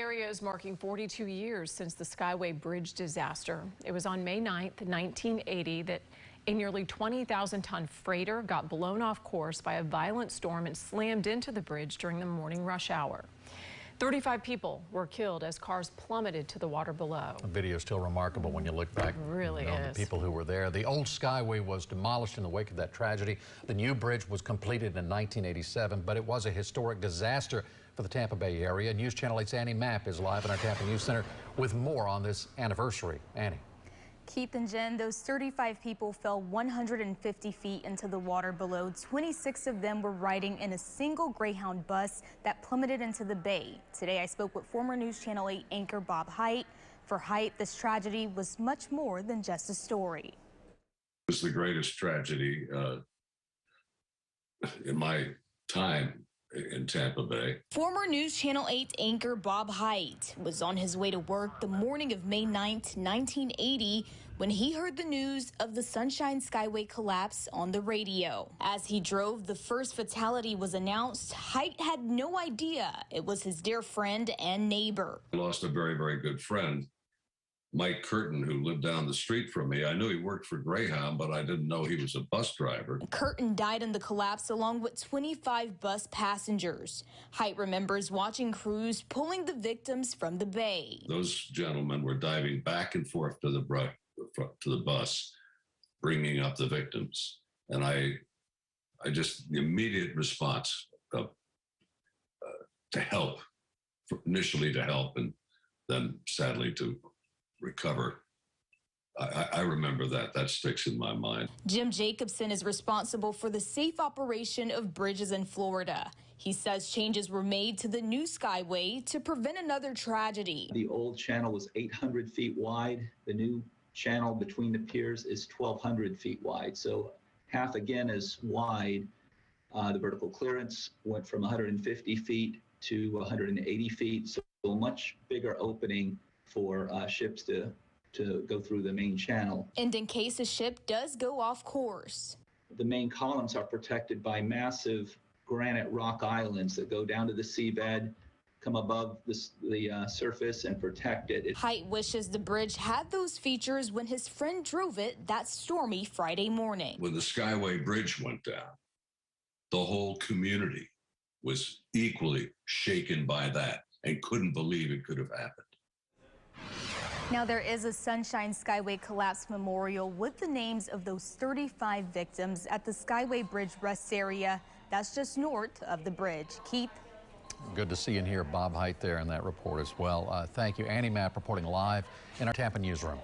area is marking 42 years since the Skyway Bridge disaster. It was on May 9th, 1980 that a nearly 20,000-ton freighter got blown off course by a violent storm and slammed into the bridge during the morning rush hour. 35 people were killed as cars plummeted to the water below. The video is still remarkable when you look back. It really is. The people who were there. The old Skyway was demolished in the wake of that tragedy. The new bridge was completed in 1987, but it was a historic disaster for the Tampa Bay area. News Channel 8's Annie Mapp is live in our Tampa News Center with more on this anniversary. Annie. Keith and Jen, those 35 people fell 150 feet into the water below. 26 of them were riding in a single Greyhound bus that plummeted into the bay. Today I spoke with former News Channel 8 anchor Bob Haidt. For Haidt, this tragedy was much more than just a story. It was the greatest tragedy in my time in Tampa Bay. Former News Channel 8 anchor Bob Haidt was on his way to work the morning of May 9th, 1980, when he heard the news of the Sunshine Skyway collapse on the radio. As he drove, the first fatality was announced. Haidt had no idea it was his dear friend and neighbor. I lost a very, very good friend, Mike Curtin, who lived down the street from me. I knew he worked for Greyhound, but I didn't know he was a bus driver. Curtin died in the collapse along with 25 bus passengers. Haidt remembers watching crews pulling the victims from the bay. Those gentlemen were diving back and forth to the bus, bringing up the victims. And I just, the immediate response to help, initially to help, and then sadly to recover. I remember that. That sticks in my mind. Jim Jacobson is responsible for the safe operation of bridges in Florida. He says changes were made to the new Skyway to prevent another tragedy. The old channel was 800 feet wide. The new channel between the piers is 1,200 feet wide, so half again as wide. The vertical clearance went from 150 feet to 180 feet, so a much bigger opening for ships to go through the main channel. And in case a ship does go off course. The main columns are protected by massive granite rock islands that go down to the seabed, come above the surface and protect it. Haidt wishes the bridge had those features when his friend drove it that stormy Friday morning. When the Skyway Bridge went down, the whole community was equally shaken by that and couldn't believe it could have happened. Now there is a Sunshine Skyway Collapse Memorial with the names of those 35 victims at the Skyway Bridge rest area. That's just north of the bridge. Keith. Good to see and hear Bob Haidt there in that report as well. Thank you. Annie Mapp reporting live in our Tampa newsroom.